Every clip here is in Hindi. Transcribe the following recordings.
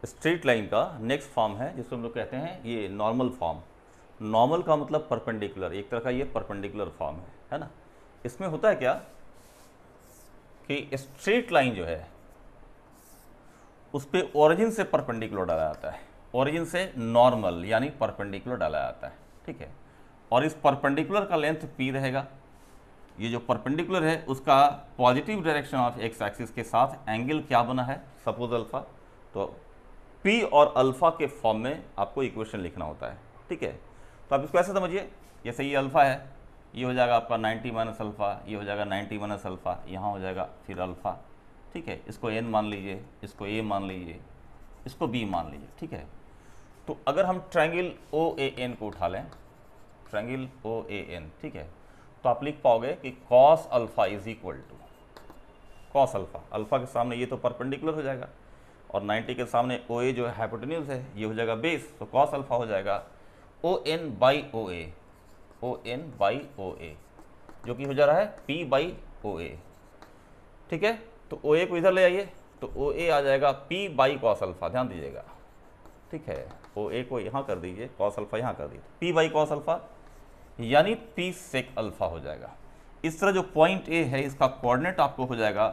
स्ट्रेट लाइन का नेक्स्ट फॉर्म है जिसको हम लोग कहते हैं ये नॉर्मल फॉर्म। नॉर्मल का मतलब परपेंडिकुलर, एक तरह का ये परपेंडिकुलर फॉर्म है ना। इसमें होता है क्या कि स्ट्रेट लाइन जो है उस पर ओरिजिन से परपेंडिकुलर डाला जाता है, ओरिजिन से नॉर्मल यानी परपेंडिकुलर डाला जाता है, ठीक है। और इस परपेंडिकुलर का लेंथ p रहेगा। ये जो परपेंडिकुलर है उसका positive direction of x axis के साथ एंगल क्या बना है, सपोज अल्फा। तो p और अल्फा के फॉर्म में आपको इक्वेशन लिखना होता है, ठीक है। तो आप इसको ऐसे समझिए, जैसे ये अल्फा है, ये हो जाएगा आपका 90 माइनस अल्फा, ये हो जाएगा 90 माइनस अल्फा, यहाँ हो जाएगा फिर अल्फा, ठीक है। इसको n मान लीजिए, इसको a मान लीजिए, इसको b मान लीजिए, ठीक है। तो अगर हम ट्रायंगल OAN को उठा लें, ट्रायंगल OAN, ठीक है, तो आप लिख पाओगे कि cos alpha is equal to cos alpha, alpha के सामने ये तो परपेंडिकुलर हो जाएगा और 90 के सामने OA जो है हाइपोटेन्यूज है, ये हो जाएगा बेस, तो cos अल्फा हो जाएगा ON by OA, ON by OA, जो कि हो जा रहा है P बाई OA, ठीक है। तो OA को इधर ले आइए, तो OA आ जाएगा P बाई cos अल्फा, ध्यान दीजिएगा, ठीक है। OA को यहाँ कर दीजिए, cos अल्फा यहाँ कर दीजिए, P बाई cos अल्फा यानी P सेक अल्फा हो जाएगा। इस तरह जो पॉइंट A है इसका कोऑर्डिनेट आपको हो जाएगा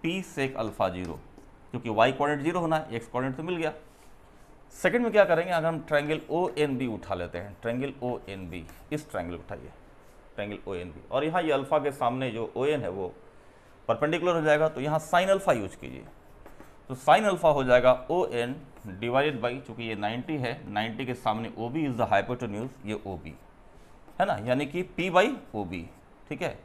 P सेक अल्फा 0, क्योंकि y कोऑर्डिनेट 0 होना है, x कोऑर्डिनेट तो मिल गया। सेकंड में क्या करेंगे, अगर हम ट्रायंगल ONB उठा लेते हैं, ट्रायंगल ONB, इस ट्रायंगल उठाइए, ट्रायंगल ONB, और यहाँ ये अल्फा के सामने जो ON है वो परपेंडिकुलर हो जाएगा, तो यहाँ साइन अल्फा यूज कीजिए। तो साइन अल्फा हो जाएगा ON डिवाइडेड बाई, चूंकि ये 90 है, 90 के सामने OB इज द हाइपोटेन्यूज, ये OB है ना, यानी कि P बाई OB, ठीक है।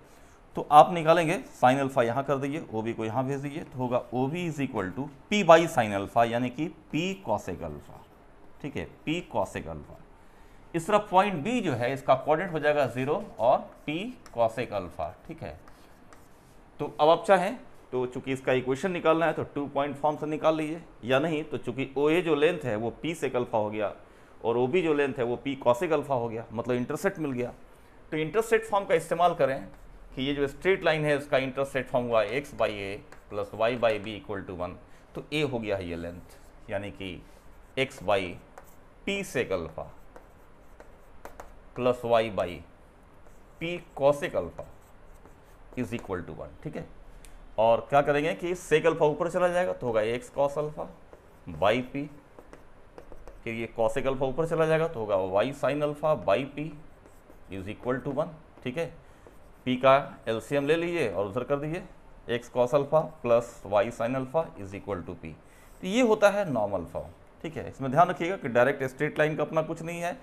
तो आप निकालेंगे साइन अल्फा यहाँ कर दीजिए, OB को यहाँ भेज दीजिए, तो होगा OB is equal to P by sine alpha यानी कि P कॉसेक अल्फा, ठीक है, P कॉसेक अल्फा। इस तरह पॉइंट B जो है इसका कोऑर्डिनेट हो जाएगा 0 और P कॉसेक अल्फा, ठीक है। तो अब आप चाहें तो चूंकि इसका इक्वेशन निकालना है तो 2 पॉइंट फॉर्म से निकाल लीजिए, या नहीं तो चूंकि OA जो लेंथ है वो P सेक अल्फा हो गया और OB जो लेंथ है वो P कॉसेक अल्फा हो गया, मतलब इंटरसेक्ट मिल गया। तो इंटरसेक्ट फॉर्म का इस्तेमाल करें कि ये जो स्ट्रेट लाइन है इसका इंटरसेक्ट फॉर्म हुआ x by a plus y by b equal to 1, तो a हो गया है ये लेंथ, यानी कि x by P sec alpha plus y by P cosec alpha is equal to 1, ठीक है। और क्या करेंगे कि सेक अल्फा ऊपर चला जाएगा तो होगा x cos alpha by P, फिर ये कॉसेक अल्फा ऊपर चला जाएगा तो होगा y sine alpha by P is equal to 1, ठीक है। P का एलसीएम ले लीजिए और उधर कर दीजिए, x cos alpha plus y sine alpha is equal to P। तो ये होता है नॉर्मल फॉर्म, ठीक है। इसमें ध्यान रखिएगा कि डायरेक्ट स्ट्रेट लाइन का अपना कुछ नहीं है,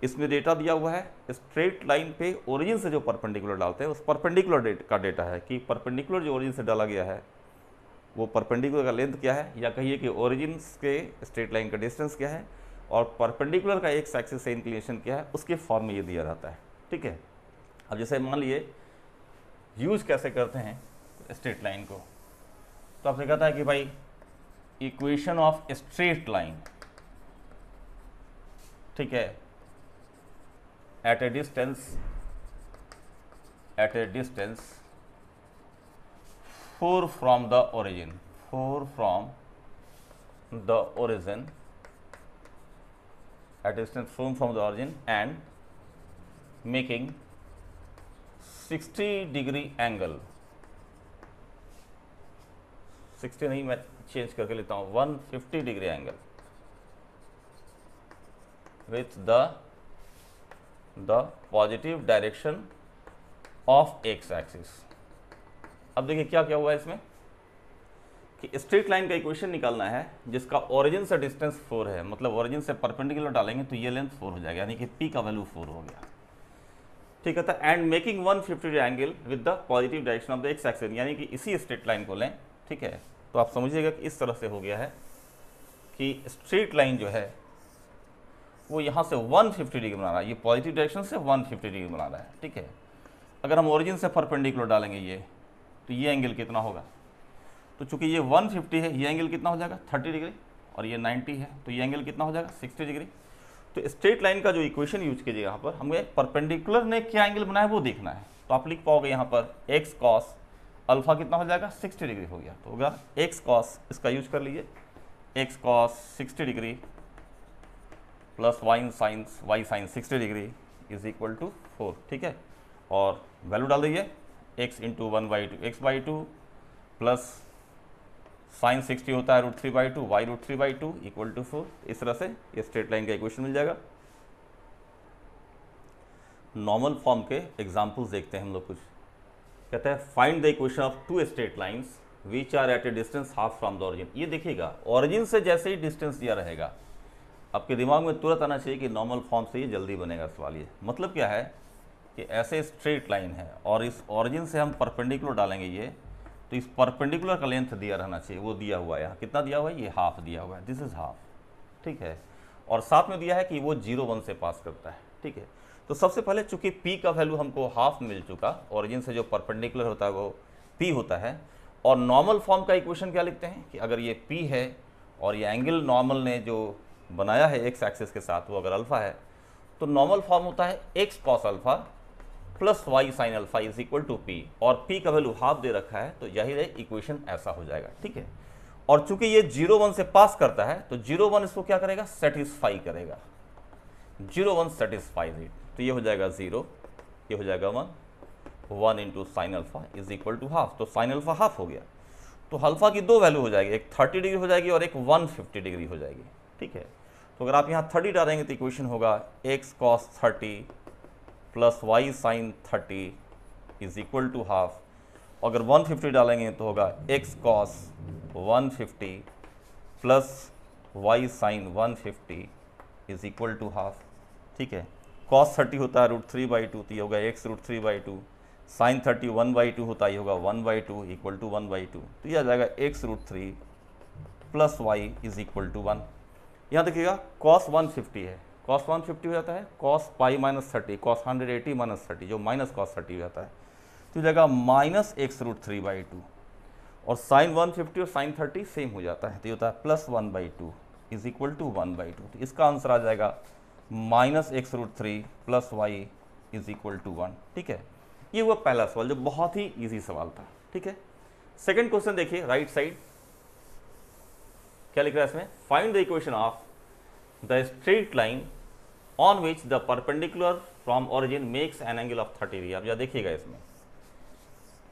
इसमें डेटा दिया हुआ है स्ट्रेट लाइन पे ओरिजिन से जो परपेंडिकुलर डालते हैं उस परपेंडिकुलर का डेटा है कि परपेंडिकुलर जो ओरिजिन से डाला गया है वो परपेंडिकुलर का लेंथ क्या है, या कहिए कि ओरिजिन के स्ट्रेट लाइन का डिस्टेंस क्या है और परपेंडिकुलर का एक्स एक्सिस से इंक्लिनेशन क्या है, उसके फॉर्म में ये दिया रहता है, ठीक है। अब जैसे मान लिए यूज कैसे करते हैं स्ट्रेट लाइन को, तो आपने कहता है कि भाई इक्वेशन ऑफ स्ट्रेट लाइन, ठीक है, at a distance 4 from the origin, 4 from the origin, at a distance from the origin and making 60 degree angle, 60 नहीं, मैं चेंज करके लेता हूँ, 150 degree angle with the positive direction of x axis. अब देखिए क्या क्या हुआ है इसमें कि स्ट्रेट लाइन का इक्वेशन निकालना है जिसका ओरिजिन से डिस्टेंस 4 है, मतलब ओरिजिन से परपेंडिकुलर डालेंगे तो ये लेंथ 4 हो जाएगा, यानी कि P का वैल्यू 4 हो गया, ठीक है। And making 150 degree angle with the positive direction of the x axis, यानी कि इसी स्ट्रेट लाइन को लें, ठीक है। तो आप समझिएगा कि इस तरह से हो गया है कि स्ट्रेट लाइन जो है वो यहाँ से 150 डिग्री बना रहा है, ये पॉजिटिव डायरेक्शन से 150 डिग्री बना रहा है, ठीक है। अगर हम ओरिजिन से परपेंडिकुलर डालेंगे ये, तो ये एंगल कितना होगा, तो चूंकि ये 150 है, ये एंगल कितना हो जाएगा 30 डिग्री, और ये 90 है तो ये एंगल कितना हो जाएगा 60 डिग्री। तो स्ट्रेट लाइन का जो इक्वेशन यूज कीजिए यहाँ पर, हमें परपेंडिकुलर ने क्या एंगल बनाया है वो देखना है, तो आप लिख पाओगे यहाँ पर एक्स कॉस अल्फा कितना हो जाएगा 60 डिग्री हो गया, तो होगा एक्स कॉस, इसका यूज कर लीजिए x cos 60 degree plus y sine 60 degree is equal to 4, ठीक है। और वैल्यू डाल दीजिए, x into 1/2 x/2 plus sign 60 होता है √3/2 y √3/2 इक्वल टू 4। इस तरह से ये स्ट्रेट लाइन का इक्वेशन मिल जाएगा। नॉर्मल फॉर्म के एग्जाम्पल्स देखते हैं हम लोग कुछ। कहता है find the equation of two straight lines which are at a distance half from the origin. ये देखिएगा, ऑरिजिन से जैसे ही डिस्टेंस दिया रहेगा आपके दिमाग में तुरंत आना चाहिए कि नॉर्मल फॉर्म से ये जल्दी बनेगा सवाल। ये मतलब क्या है कि ऐसे स्ट्रेट लाइन है और इस ऑरिजिन से हम परपेंडिकुलर डालेंगे ये, तो इस परपेंडिकुलर का लेंथ दिया रहना चाहिए, वो दिया हुआ है। यहाँ कितना दिया हुआ है? ये हाफ दिया हुआ है, दिस इज हाफ, ठीक है। और साथ में दिया है कि वो 0 1 से पास करता है, ठीक है। तो सबसे पहले चूंकि p का वैल्यू हमको हाफ मिल चुका, ऑरिजिन से जो परपेंडिकुलर होता है वो p होता है। और नॉर्मल फॉर्म का इक्वेशन क्या लिखते हैं कि अगर ये p है और ये एंगल नॉर्मल ने जो बनाया है एक्स एक्सिस के साथ वो अगर अल्फा है, तो नॉर्मल फॉर्म होता है x cos alpha plus y sine alpha is equal to p, और p का वैल्यू हाफ दे रखा है, तो यही है इक्वेशन ऐसा हो जाएगा, ठीक है। और चूंकि ये 0 1 से पास करता है तो 0 1 इसको क्या करेगा? सेटिस्फाई करेगा। 0 1 सेटिस्फाइज इट, तो ये हो जाएगा 0, ये हो जाएगा 1 into sine alpha is equal to half. तो साइन अल्फा हाफ हो गया, तो अल्फा की दो वैल्यू हो जाएगी, एक 30 डिग्री हो जाएगी और एक 150 डिग्री हो जाएगी, ठीक है। तो अगर आप यहाँ 30 डालेंगे तो इक्वेशन होगा x cos 30 plus y sine 30 is equal to half. अगर 150 डालेंगे तो होगा x cos 150 plus y sine 150 is equal to half, ठीक है। कॉस 30 होता है √3/2, तो ये होगा x √3/2, साइन 30 1/2 होता है, ये होगा 1/2 इक्वल टू 1/2, तो ये आ जाएगा x √3 plus y is equal to 1। यहाँ देखिएगा कॉस 150 है, कॉस 150 हो जाता है cos pi minus 30, cos 180 minus 30 जो माइनस कॉस 30 हो जाता है, तो जगह माइनस x √3/2, और साइन 150 और साइन 30 सेम हो जाता है, तो ये होता है प्लस 1/2 इज इक्वल टू 1/2। तो इसका आंसर आ जाएगा minus x √3 plus y is equal to 1, ठीक है। ये हुआ पहला सवाल जो बहुत ही ईजी सवाल था, ठीक है। सेकेंड क्वेश्चन देखिए, राइट साइड क्या लिख रहा है इसमें? Find the equation of the straight line on which the perpendicular from origin makes an angle of 30 degree. आप जरा देखिएगा, इसमें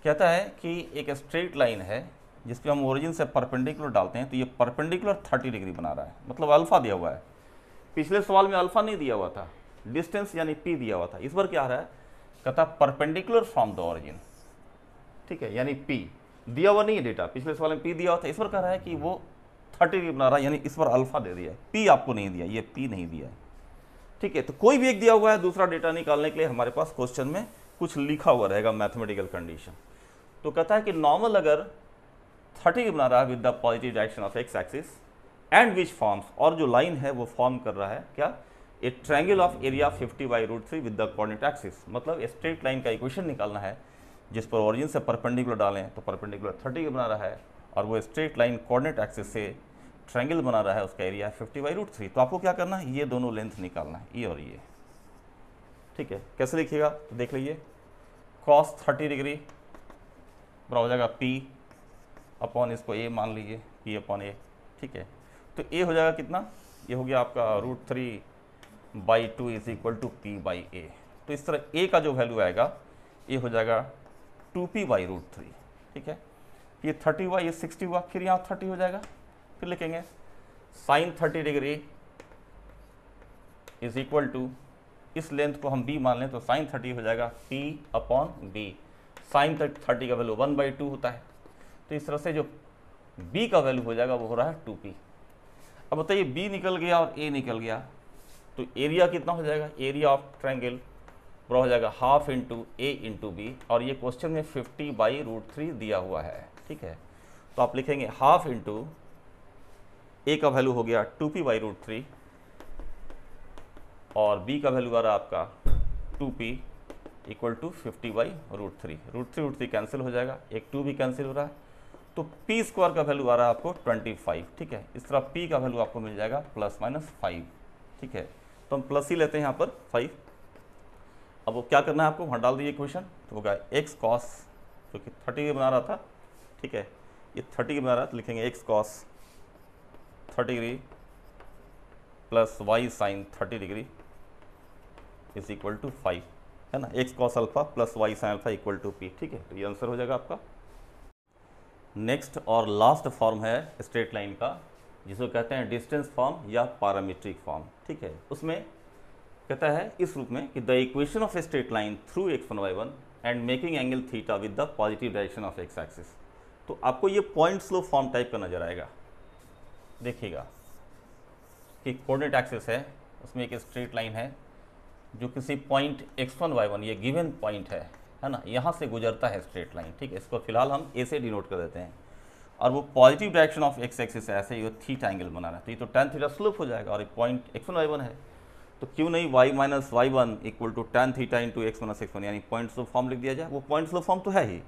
कहता है कि एक स्ट्रेट लाइन है जिस पे हम ओरिजिन से परपेंडिकुलर डालते हैं, तो ये परपेंडिकुलर 30 डिग्री बना रहा है, मतलब अल्फा दिया हुआ है। पिछले सवाल में अल्फा नहीं दिया हुआ था, डिस्टेंस यानी p दिया हुआ था। इस बार क्या आ रहा है? कहता परपेंडिकुलर फ्रॉम द ओरिजिन, ठीक है, यानी p दिया हुआ नहीं है डेटा। पिछले सवाल में p दिया हुआ था, इस बार कह रहा है कि वो 30 डिग्री बना रहा है, यानी इस बार अल्फा दे दिया है, p आपको नहीं दिया, ये p नहीं दिया है, ठीक है। तो कोई भी एक दिया हुआ है, दूसरा डेटा निकालने के लिए हमारे पास क्वेश्चन में कुछ लिखा हुआ रहेगा मैथमेटिकल कंडीशन। तो कहता है कि नॉर्मल अगर 30 डिग्री बना रहा है with the positive direction of x axis and which forms, और जो लाइन है वो फॉर्म कर रहा है क्या? ए triangle of area 50/√3 with the coordinate axis. मतलब स्ट्रेट लाइन का इक्वेशन निकालना है जिस पर ओरिजिन से परपेंडिकुलर डालें तो परपेंडिकुलर 30 डिग्री बना रहा है, और वो स्ट्रेट लाइन कोऑर्डिनेट एक्सिस से ट्रायंगल बना रहा है, उसका एरिया 50/√3। तो आपको क्या करना है? ये दोनों लेंथ निकालना है, ये और ये, ठीक है। कैसे लिखिएगा तो देख लीजिए, cos 30 डिग्री बराबर हो जाएगा p अपॉन, इसको a मान लीजिए, p अपॉन a, ठीक है। तो a हो जाएगा कितना? ये हो गया आपका √3/2 इज इक्वल टू p/a। तो इस तरह a का जो वैल्यू आएगा ये हो जाएगा 2p/√3, ठीक है। ये 30 हुआ, ये 60 हुआ, फिर यहाँ 30 हो जाएगा, फिर लिखेंगे sine 30 degree is equal to, इस लेंथ को हम b मान लें तो साइन 30 हो जाएगा p अपॉन b। साइन 30 का वैल्यू 1/2 होता है, तो इस तरह से जो b का वैल्यू हो जाएगा वो हो रहा है 2p। अब बताइए b निकल गया और a निकल गया, तो एरिया कितना हो जाएगा? एरिया ऑफ ट्रायंगल बराबर हो जाएगा half into a into b, और ये क्वेश्चन में 50/√3 दिया हुआ है, ठीक है। तो आप लिखेंगे हाफ इंटू a का वैल्यू हो गया 2p/√3 और b का वैल्यू आ रहा है आपका 2p इक्वल टू 50/√3। √3 कैंसिल हो जाएगा, एक 2 भी कैंसिल हो रहा है, तो p स्क्वायर का वैल्यू आ रहा है आपको 25, ठीक है। इस तरह p का वैल्यू आपको मिल जाएगा ±5, ठीक है। तो हम प्लस ही लेते हैं यहाँ पर 5। अब वो क्या करना है आपको? वहाँ डाल दीजिए इक्वेशन, तो होगा x cos, जो कि 30 बना रहा था, ठीक है, ये 30 बना रहा है, तो लिखेंगे x cos 30 degree plus y sine 30 degree is equal to 5, है ना। X cos alpha plus y sine alpha equal to P, ठीक है। तो ये आंसर हो जाएगा आपका। नेक्स्ट और लास्ट फॉर्म है स्ट्रेट लाइन का, जिसको कहते हैं डिस्टेंस फॉर्म या पैरामीट्रिक फॉर्म, ठीक है। उसमें कहता है इस रूप में कि the equation of a straight line through x1 y1 and making angle theta with the positive direction of x axis. तो आपको ये पॉइंट स्लो फॉर्म टाइप का नजर आएगा। देखिएगा कि कोऑर्डिनेट एक्सिस है, उसमें एक स्ट्रेट लाइन है जो किसी पॉइंट x1 y1 ये गिवन पॉइंट है ना, यहाँ से गुजरता है स्ट्रेट लाइन, ठीक है। इसको फिलहाल हम ए से डिनोट कर देते हैं, और वो positive direction of x axis है, ऐसे ये थीटा एंगल बना रहा है। तो ये तो tan थीटा स्लोप हो जाएगा, और ये पॉइंट x1 y1 है, तो क्यों नहीं y minus y1 equal to tan theta into x minus x1, यानी पॉइंट स्लोप फॉर्म लिख दिया जाए। वो पॉइंट स्लोप फॉर्म तो है ही,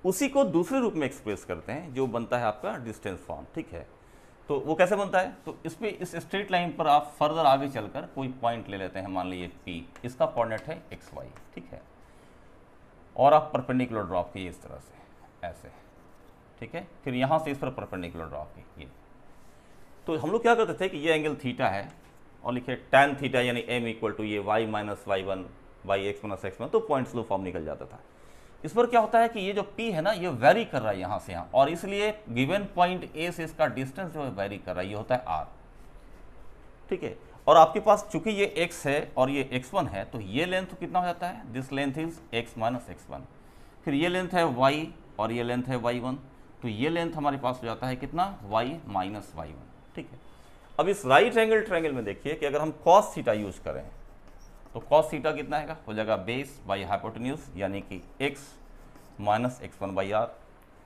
उसी को दूसरे रूप में एक्सप्रेस करते हैं जो बनता है आपका डिस्टेंस फॉर्म, ठीक है। तो वो कैसे बनता है, तो इस पे इस स्ट्रेट लाइन पर आप फर्दर आगे चलकर कोई पॉइंट ले लेते हैं, मान लीजिए P, इसका कोऑर्डिनेट है xy, ठीक है, और आप परपेंडिकुलर ड्रॉप कीजिए इस तरह से, ऐसे, ठीक है। फिर यहाँ से इस पर परपेंडिकुलर ड्रॉप कीजिए। तो हम लोग क्या करते थे कि ये एंगल थीटा है, और लिखे tan थीटा यानी m इक्वल टू ये y minus y1 by x minus x1, तो पॉइंट स्लो फॉर्म निकल जाता था। इस पर क्या होता है कि ये जो P है ना, ये वेरी कर रहा है यहाँ से यहाँ, और इसलिए गिवन पॉइंट A से इसका डिस्टेंस जो है वेरी कर रहा है, ये होता है R, ठीक है। और आपके पास चूंकि ये x है और ये x1 है, तो ये लेंथ कितना हो जाता है, this length is x minus x1। फिर ये लेंथ है y और ये लेंथ है y1, तो ये लेंथ हमारे पास हो जाता है कितना, y माइनस y1, ठीक है। अब इस राइट एंगल ट्रायंगल में देखिए कि अगर हम cos थीटा यूज करें तो cos थीटा कितना आएगा, हो जाएगा बेस बाई हाइपोटेन्यूज, यानी कि x minus x1 by r,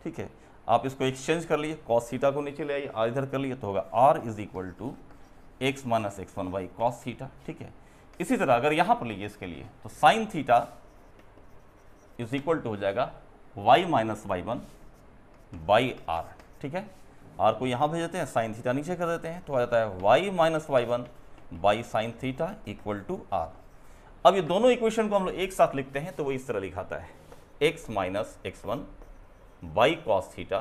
ठीक है। आप इसको एक्सचेंज कर लिए, cos थीटा को नीचे ले आइए, r इधर कर लिए, तो होगा r is equal to x minus x1 by cos theta, ठीक है। इसी तरह अगर यहाँ पर लीजिए इसके लिए, तो sin theta is equal to हो जाएगा y minus y1 by r, ठीक है। r को यहाँ भेज देते हैं, sin थीटा नीचे कर देते हैं, तो आ जाता है y minus y1 by sine theta equal to r। अब ये दोनों इक्वेशन को हम लोग एक साथ लिखते हैं तो वो इस तरह लिखाता है, x minus x1 by cos theta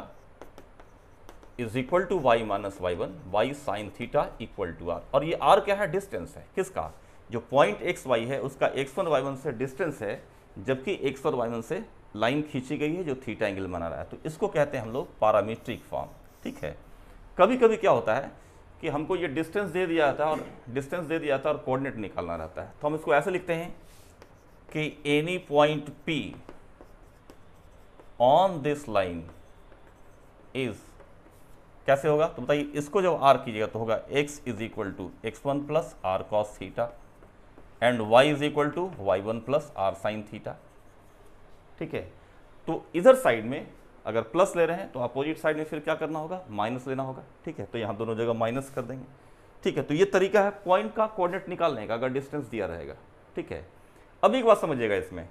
is equal to y minus y1 by sine theta equal to r। और ये r क्या है, डिस्टेंस है, किसका, जो पॉइंट xy है उसका x1 y1 से डिस्टेंस है, जबकि x और y1 से लाइन खींची गई है जो थीटा एंगल बना रहा है। तो इसको कहते हैं हम लोग पैरामीट्रिक फॉर्म, ठीक है। कभी कभी क्या होता है कि हमको ये डिस्टेंस दे दिया जाता है और कोऑर्डिनेट निकालना रहता है, तो हम इसको ऐसे लिखते हैं कि any point P on this line is, कैसे होगा तो बताइए, इसको जब r कीजिएगा तो होगा x is equal to x1 plus r cos theta and y is equal to y1 plus r sine theta, ठीक है। तो इधर साइड में अगर प्लस ले रहे हैं तो अपोजिट साइड में फिर क्या करना होगा, माइनस लेना होगा, ठीक है। तो यहाँ दोनों जगह माइनस कर देंगे, ठीक है। तो ये तरीका है पॉइंट का कोऑर्डिनेट निकालने का, अगर डिस्टेंस दिया रहेगा, ठीक है। अब एक बात समझिएगा इसमें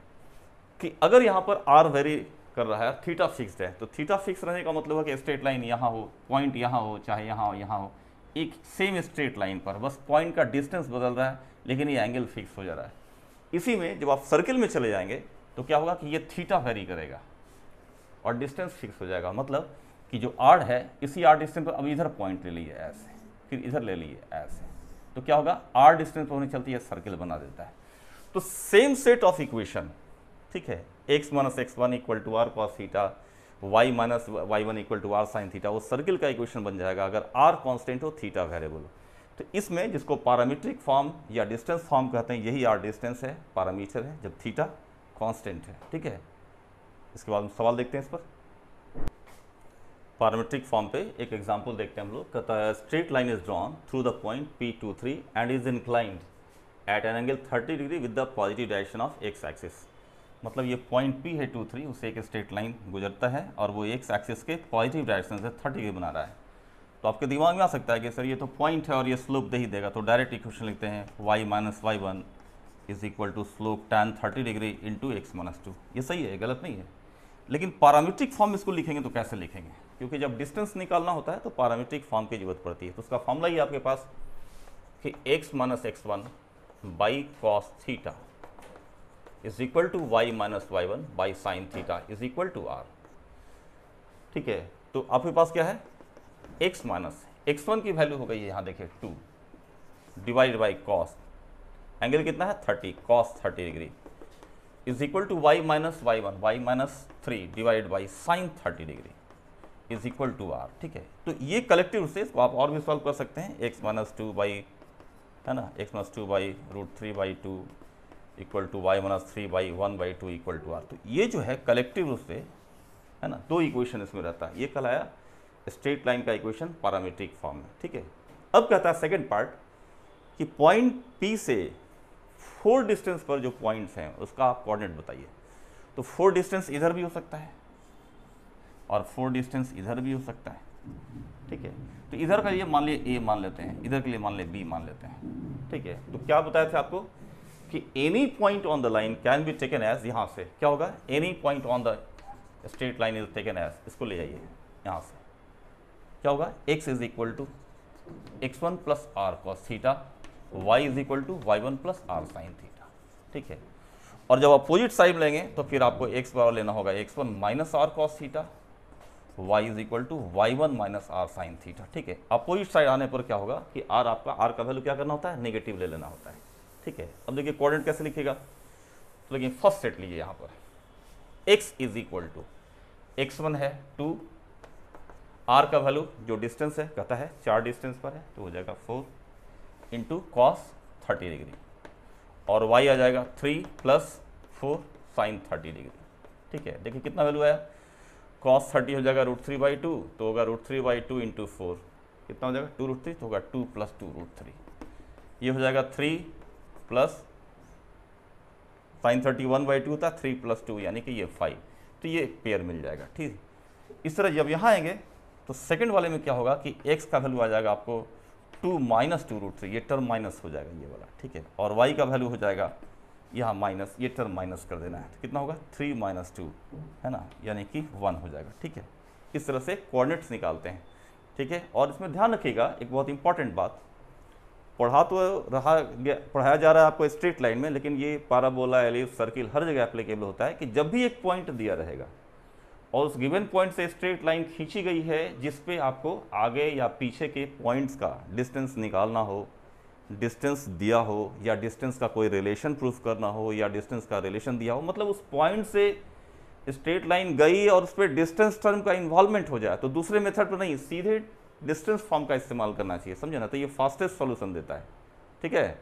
कि अगर यहाँ पर r वेरी कर रहा है, थीटा फिक्स्ड है, तो थीटा फिक्स रहने का मतलब है कि स्ट्रेट लाइन यहाँ हो, पॉइंट यहाँ हो, चाहे यहाँ हो, एक सेम स्ट्रेट लाइन पर बस पॉइंट का डिस्टेंस बदल रहा है, लेकिन ये एंगल फिक्स हो जा रहा है। इसी में जब आप सर्किल में चले जाएंगे तो क्या होगा कि ये थीटा वेरी करेगा और डिस्टेंस फिक्स हो जाएगा। मतलब कि जो r है, इसी r डिस्टेंस पर अब इधर पॉइंट ले लिए ऐसे, फिर इधर ले लिए ऐसे, तो क्या होगा, r डिस्टेंस पर होने चलती है सर्किल बना देता है। तो सेम सेट ऑफ इक्वेशन, ठीक है, x minus x1 equal to r cos theta, y minus y1 equal to r sine theta, वो सर्किल का इक्वेशन बन जाएगा अगर r कांस्टेंट हो, थीटा वेरिएबल हो। तो इसमें जिसको पैरामीट्रिक फॉर्म या डिस्टेंस फॉर्म कहते हैं, यही r डिस्टेंस है, पैरामीटर है, जब थीटा कांस्टेंट है, ठीक है। इसके बाद हम सवाल देखते हैं इस पर। पैरामीट्रिक फॉर्म पे एक एग्जांपल देखते हैं हम लोग। कहता है straight line is drawn through the point P23 and is inclined at an angle 30 degree with the positive direction of x axis. मतलब ये पॉइंट P है 23, उससे एक स्ट्रेट लाइन गुजरता है और वो एक्स एक्सिस के पॉजिटिव डायरेक्शन से 30 डिग्री बना रहा है। तो आपके दिमाग में आ सकता है कि सर ये तो पॉइंट है और ये स्लोप दे ही देगा, तो डायरेक्ट इक्वेशन लिखते हैं y minus y1 is equal to slope tan 30 degree into x minus 2। ये सही है, गलत नहीं है। लेकिन पैरामीट्रिक फॉर्म इसको लिखेंगे तो कैसे लिखेंगे, क्योंकि जब डिस्टेंस निकालना होता है तो पैरामीट्रिक फॉर्म की जरूरत पड़ती है। तो उसका फॉर्मूला ही आपके पास कि x minus x1 by cos theta is equal to y minus y1 by sine theta is equal to r, ठीक है। तो आपके पास क्या है, x माइनस x1 की वैल्यू हो गई है यहाँ देखिए 2 डिवाइड बाई कॉस, एंगल कितना है 30, cos 30 degree is equal to y minus y1, y minus 3 divide by sine 30 degree is equal to r। ठीक है, तो ये कलेक्टिव से इसको आप और भी सॉल्व कर सकते हैं, x माइनस 2 बाई, है ना, x minus 2 by root 3 by 2 equal to y minus 3 by 1 by 2 equal to r। तो ये जो है कलेक्टिव रूप से, है ना, दो इक्वेशन इसमें रहता है। ये कहलाया स्ट्रेट लाइन का इक्वेशन पैरामीट्रिक फॉर्म में। ठीक है, अब कहता है सेकंड पार्ट कि पॉइंट P से 4 डिस्टेंस पर जो पॉइंट्स हैं उसका आप कोऑर्डिनेट बताइए। तो 4 डिस्टेंस इधर भी हो सकता है और 4 डिस्टेंस इधर भी हो सकता है। ठीक है, तो इधर का ये मान लिए A मान लेते हैं, इधर के लिए मान ले B मान लेते हैं। ठीक है, तो क्या बताया था आपको कि any point on the line can be taken as, यहाँ से क्या होगा, any point on the straight line is taken as, इसको ले जाइए यहाँ से, क्या होगा, x is equal to x1 plus r cos theta, y is equal to y1 plus r sine theta. ठीक है, और जब अपोजिट साइड लेंगे तो फिर आपको x बराबर लेना होगा x1 minus r cos theta, y is equal to y1 minus r sine theta. ठीक है, अपोजिट साइड आने पर क्या होगा कि r आपका, r का वैल्यू क्या करना होता है, नेगेटिव ले लेना होता है। ठीक है, अब देखिए कोऑर्डिनेट कैसे लिखिएगा, तो लेकिन फर्स्ट सेट लीजिए यहाँ पर, x is equal to x1 है 2, r का वैल्यू जो डिस्टेंस है कहता है 4 डिस्टेंस पर है तो हो जाएगा 4 इंटू कॉस 30 डिग्री, और y आ जाएगा 3 प्लस 4 साइन 30 डिग्री। ठीक है, देखिए कितना वैल्यू आया, कॉस 30 हो जाएगा रूट 3 बाई 2, तो होगा रूट 3 बाई 2 इंटू 4, कितना हो जाएगा 2 रूट 3, तो होगा 2 प्लस 2 रूट 3, ये हो जाएगा 3 प्लस साइन 31 बाई 2 होता है 3 प्लस 2 यानी कि ये 5, तो ये पेयर मिल जाएगा। ठीक, इस तरह जब यहाँ आएंगे तो सेकंड वाले में क्या होगा कि x का वैल्यू आ जाएगा आपको 2 माइनस 2 रूट 3, ये टर्म माइनस हो जाएगा ये वाला। ठीक है, और y का वैल्यू हो जाएगा यहाँ माइनस, ये टर्म माइनस कर देना है, तो कितना होगा 3 माइनस 2, है ना, यानी कि 1 हो जाएगा। ठीक है, इस तरह से कोऑर्डिनेट्स निकालते हैं। ठीक है, और इसमें ध्यान रखिएगा एक बहुत इंपॉर्टेंट बात, पढ़ाया जा रहा है आपको स्ट्रेट लाइन में, लेकिन ये पैराबोला, एलिप्स, सर्किल हर जगह एप्लीकेबल होता है कि जब भी एक पॉइंट दिया रहेगा और उस गिवन पॉइंट से स्ट्रेट लाइन खींची गई है जिस पे आपको आगे या पीछे के पॉइंट्स का डिस्टेंस निकालना हो, डिस्टेंस दिया हो, या डिस्टेंस का कोई रिलेशन प्रूफ करना हो, या डिस्टेंस का रिलेशन दिया हो, मतलब उस पॉइंट से स्ट्रेट लाइन गई और उस पर डिस्टेंस टर्म का इन्वॉल्वमेंट हो जाए, तो दूसरे मेथड पर नहीं, सीधे डिस्टेंस फॉर्म का इस्तेमाल करना चाहिए, समझे ना, तो ये फास्टेस्ट सॉल्यूशन देता है। ठीक है,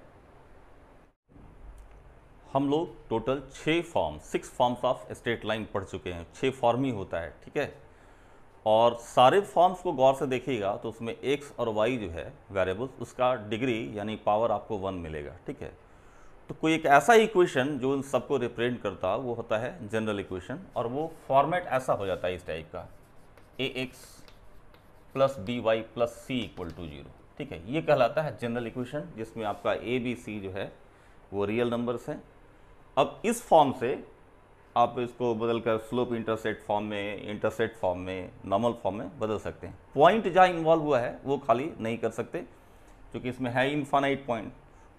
हम लोग total 6 forms of straight line पढ़ चुके हैं, 6 फॉर्म ही होता है। ठीक है, और सारे फॉर्म्स को गौर से देखिएगा तो उसमें x और y जो है वेरिएबल्स, उसका डिग्री यानी पावर आपको 1 मिलेगा। ठीक है, तो कोई एक ऐसा इक्वेशन जो उन सबको रिप्रेजेंट करता वो होता है जनरल इक्वेशन, और वो फॉर्मेट ऐसा हो जाता है इस टाइप का, ax plus by plus c equal to 0। ठीक है, ये कहलाता है जनरल इक्वेशन, जिसमें आपका a b c जो है वो रियल नंबर्स हैं। अब इस फॉर्म से आप इसको बदलकर स्लोप इंटरसेप्ट फॉर्म में, इंटरसेप्ट फॉर्म में, नॉर्मल फॉर्म में बदल सकते हैं। पॉइंट जहाँ इन्वॉल्व हुआ है वो खाली नहीं कर सकते, क्योंकि इसमें है इनफाइनाइट पॉइंट,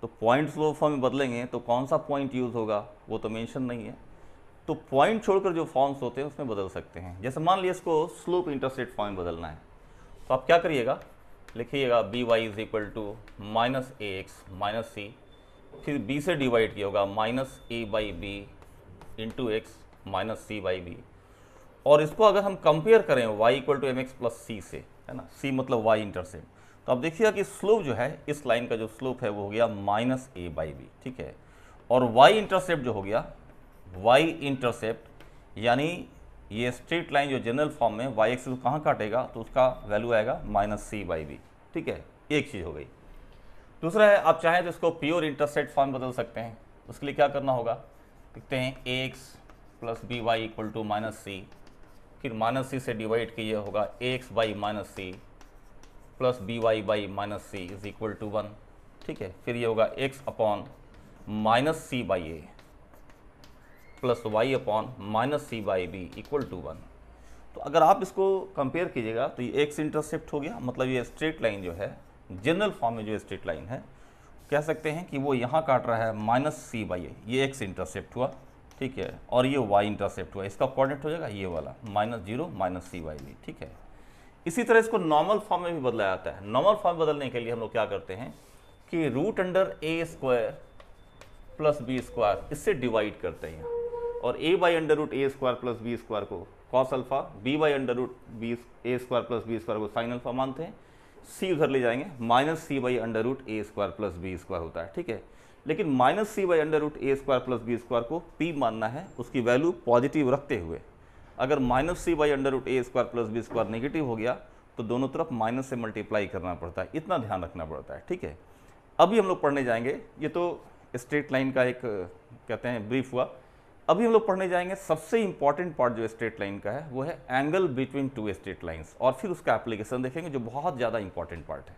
तो पॉइंट स्लोप फॉर्म में बदलेंगे तो कौन सा पॉइंट यूज़ होगा वो तो मेंशन नहीं है, तो पॉइंट छोड़कर जो फॉर्म्स होते हैं उसमें बदल सकते हैं। जैसे मान लीजिए इसको स्लोप इंटरसेप्ट फॉर्म में बदलना है, तो आप क्या करिएगा, लिखिएगा b y is equal to minus a x minus c, फिर b से डिवाइड किया होगा minus a by b into x minus c by b, और इसको अगर हम कंपेयर करें y equal to m x plus c से, है ना, c मतलब y इंटरसेप्ट, तो आप देखिएगा कि स्लोप जो है इस लाइन का जो स्लोप है वो हो गया माइनस ए बाई बी। ठीक है, और y इंटरसेप्ट जो हो गया, y इंटरसेप्ट यानी ये स्ट्रेट लाइन जो जनरल फॉर्म में y एक्सिस को कहाँ काटेगा तो उसका वैल्यू आएगा माइनस सी बाई बी। ठीक है, एक चीज़ हो गई। दूसरा है, आप चाहें तो इसको प्योर इंटरसेप्ट फॉर्म बदल सकते हैं। उसके लिए क्या करना होगा, लिखते हैं a x plus b y equal to minus c, फिर माइनस सी से डिवाइड कीजिए होगा a x by minus c plus b y by minus c is equal to 1। ठीक है, फिर ये होगा x upon minus c by a plus y upon minus c by b equal to 1। तो अगर आप इसको कंपेयर कीजिएगा तो ये एक्स इंटरसेप्ट हो गया, मतलब ये स्ट्रेट लाइन जो है जनरल फॉर्म में जो स्ट्रेट लाइन है कह सकते हैं कि वो यहाँ काट रहा है माइनस सी बाई ए, ये एक्स इंटरसेप्ट हुआ। ठीक है, और ये वाई इंटरसेप्ट हुआ, इसका कोऑर्डिनेट हो जाएगा ये वाला minus 0 minus c by b. ठीक है, इसी तरह इसको नॉर्मल फॉर्म में भी बदला जाता है। नॉर्मल फॉर्म बदलने के लिए हम लोग क्या करते हैं कि root under a square plus b square इससे डिवाइड करते हैं, और a by under root a square plus b square को cos alpha, b by under root b a square plus b square को साइन अल्फा मानते हैं। c उधर ले जाएंगे, minus c by under root a square plus b square होता है, ठीक है। लेकिन minus c by under root a square plus b square को p मानना है, उसकी वैल्यू पॉजिटिव रखते हुए। अगर minus c by under root a square plus b square negative हो गया तो दोनों तरफ माइनस से मल्टीप्लाई करना पड़ता है, इतना ध्यान रखना पड़ता है, ठीक है। अभी हम लोग पढ़ने जाएंगे, ये तो स्ट्रेट लाइन का एक कहते हैं ब्रीफ हुआ। अभी हम लोग पढ़ने जाएंगे सबसे इंपॉर्टेंट पार्ट जो स्ट्रेट लाइन का है वो है angle between two straight lines, और फिर उसका एप्लीकेशन देखेंगे जो बहुत ज़्यादा इंपॉर्टेंट पार्ट है।